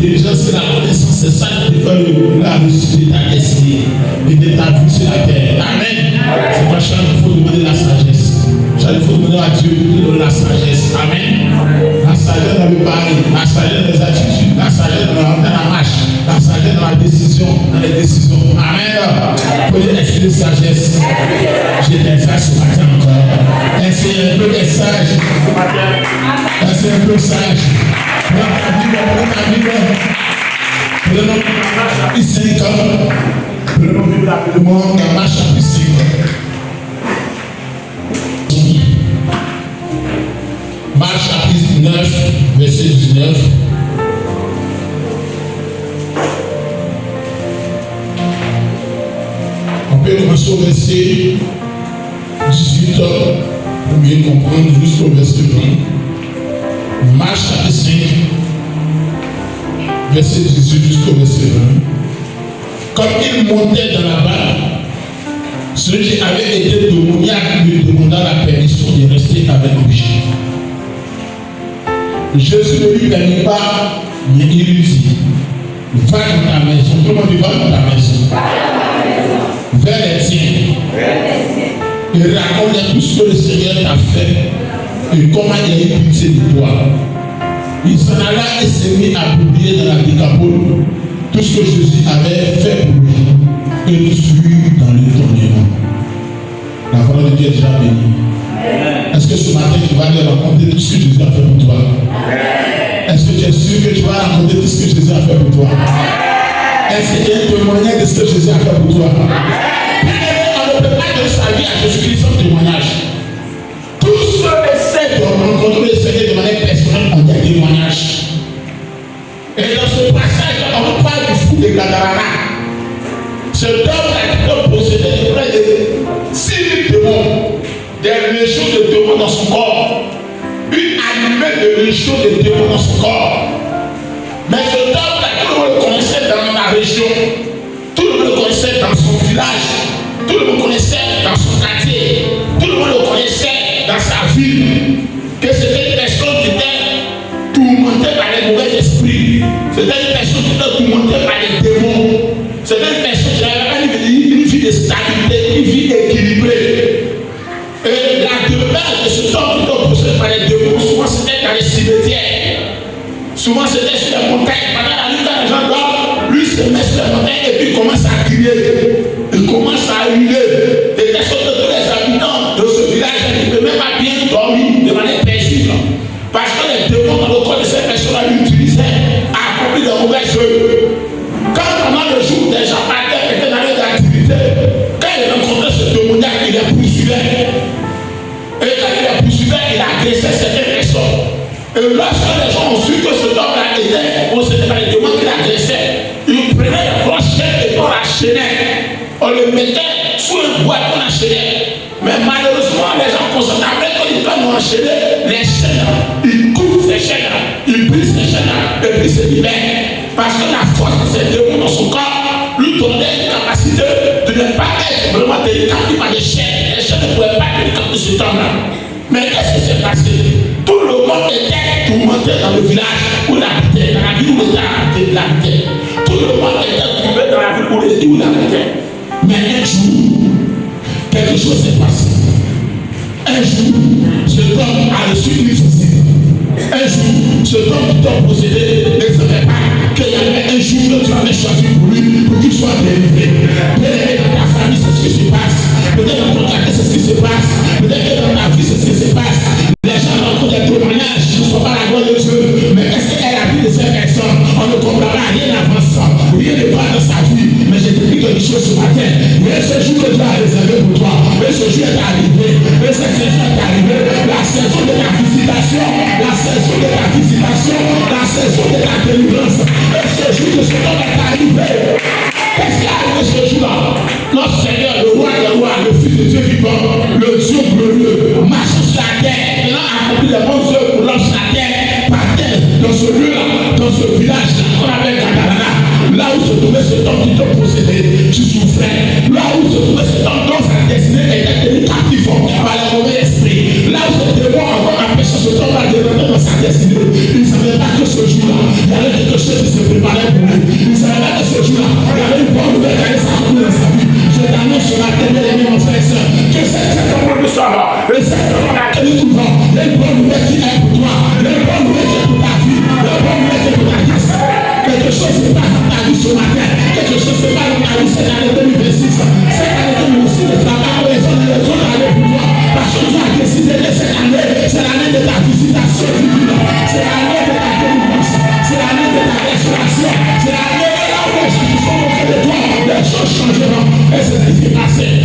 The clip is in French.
l'intelligence et la connaissance, c'est ça qui te fait la réussite de ta destinée et de ta vie sur la terre. Amen. C'est pour ça qu'il faut demander la sagesse. Il faut demander à Dieu de donner la sagesse. Amen. La sagesse dans le pari, la sagesse dans les attitudes, la sagesse dans la marche, la sagesse dans la décision, dans les décisions. Amen. Prenez l'esprit de sagesse. J'ai des sages ce matin encore. Est-ce un peu des sages? Est-ce un peu sage? Prenez ta Bible. Prenez Marc chapitre 5. Prenons Bible rapidement dans Marc chapitre 5. Marc chapitre 9, verset 19. On peut commencer au verset 18 pour mieux comprendre jusqu'au verset 20. Marc chapitre 5, verset 18 jusqu'au verset 20. Comme il montait dans la barque, celui qui avait été démoniaque lui demanda la permission de rester avec lui. Jésus ne lui permit pas, mais il lui dit, va dans ta maison. Tout le monde dit, va dans ta maison. Vers les tiens. Et raconte tout ce que le Seigneur t'a fait et comment il a eu pitié de toi. Il s'en alla et s'est mis à publier dans la Décapole tout ce que Jésus avait fait pour lui. Et tout suit dans l'étonnement. La parole de Dieu est déjà bénie. Est-ce que ce matin tu vas aller raconter tout ce que Jésus a fait pour toi? Est-ce que tu es sûr que tu vas raconter tout ce que Jésus a fait pour toi? Est-ce que tu es témoignage de ce que Jésus a fait pour toi? On ne peut pas donner sa vie à Jésus-Christ sans témoignage. Tous ceux qui essaient de rencontrer le Seigneur de manière personnelle ont des témoignages. Et dans ce passage, on parle du fou de Gadarana. Ce homme a possédé près de 6 000 démons, des légions de démons dans son corps, une armée de légions de démons dans son corps. Mais ce homme-là, tout le monde le connaissait dans la région, tout le monde le connaissait dans son village, tout le monde connaissait dans son quartier, tout le monde le connaissait dans sa ville, que c'était une personne qui était tourmentée par les mauvais esprits, c'était une personne qui était tourmentée par les démons, c'était une personne qui n'avait pas une vie de stabilité, une vie équilibrée. Et la demeure de ce homme qui était possédé par les démons, souvent c'était dans les cimetières, souvent c'était sur les montagnes. Pendant la nuit, quand les gens dorment, lui se met sur les montagnes et puis il commence à crier, il commence à hurler. Et de sorte que tous les habitants de ce village ne peuvent même pas bien dormir de manière paisible. Parce que les démons dans le corps de ces personnes-là l'utilisaient à accomplir de mauvaises œuvres. Quand pendant le jour, des gens partaient, étaient dans leur activité, quand ils rencontraient ce démoniaque, il les poursuivait. Et quand il les poursuivait, il agressait certaines personnes. Et lorsque les gens ont su que ce homme-là était possédé par les démons qui l'agressaient, ils prenaient les rochers et on l'enchaînait. On le mettait sous un bois qu'on enchaînait. Mais malheureusement, les gens constatent après qu'ils peuvent nous enchaîner les chaînes. Ils coupent ces chaînes, ils brisent ces chaînes et puis se libèrent. Parce que la force de ces démons dans son corps lui donnait une capacité de ne pas être vraiment délicaté par les chaînes. Les chaînes ne pouvaient pas être délicates de ce temps-là. Mais qu'est-ce qui s'est passé? Tout le monde était tourmenté dans le village où il habitait, dans la ville où il habitait. Tout le monde était tourmenté dans la ville où il habitait. Mais un jour, quelque chose s'est passé. Un jour, cet homme a reçu une visite. Un jour, cet homme qui t'a possédé ne savait pas qu'il y avait un jour que tu avais choisi pour lui, pour qu'il soit délivré. Peut-être dans ta famille, c'est ce qui se passe. Peut-être dans ton quartier, c'est ce qui se passe. Peut-être que dans ta vie, c'est ce qui se passe. Les gens rencontrent des témoignages qui ne sont pas la gloire de Dieu. Mais est-ce qu'elle a vu de ces personnes? On ne comprendra rien avant ça. Rien ne va dans sa vie. Mais j'ai dit quelque chose ce matin. Mais ce jour que Dieu a réservé pour toi, mais ce jour est arrivé. Mais cette saison est arrivée. La saison de la visitation. La saison de la visitation. La saison de la délivrance. Et ce jour que ce temps est arrivé. Qu'est-ce qui a arrivé ce jour-là? Notre Seigneur, le roi des rois, le Fils de Dieu vivant, le Dieu glorieux, marche sur la terre. Il a accompli les bonnes œuvres pour l'homme sur la terre. Partait dans ce lieu-là, dans ce village-là, qu'on appelle Gadarana. Là où se trouvait cet homme qui te possédait, tu souffrais. Là où se trouvait cet homme dont sa destinée était tenu captif par le mauvais esprit. Là où ce démon encore empêchait cet homme-là de rentrer dans sa destinée. Il ne savait pas que ce jour-là, il y avait quelque chose qui se préparait pour lui. Il savait pas que ce jour-là, il y avait une bonne nouvelle qui allait s'accomplir dans sa vie. Je t'annonce ce matin, bien-aimé, mon frère et soeur, que cette moment de soir, et cette moment à laquelle tu vas, il y a une bonne nouvelle qui est pour toi, il y a une bonne nouvelle qui est pour ta vie, il y a une bonne nouvelle qui est pour ta vie. Quelque chose se passe dans ta vie ce matin, quelque chose se passe dans ta vie cette année 2026, cette année 2026, ne sera pas raison de l'autre année pour toi, parce que tu as décidé que cette année, c'est l'année de ta visitation divine, c'est l'année de ta délivrance, c'est l'année de ta restauration, c'est l'année là où les gens qui sont auprès de toi, les choses changeront, et c'est ce qui s'est passé.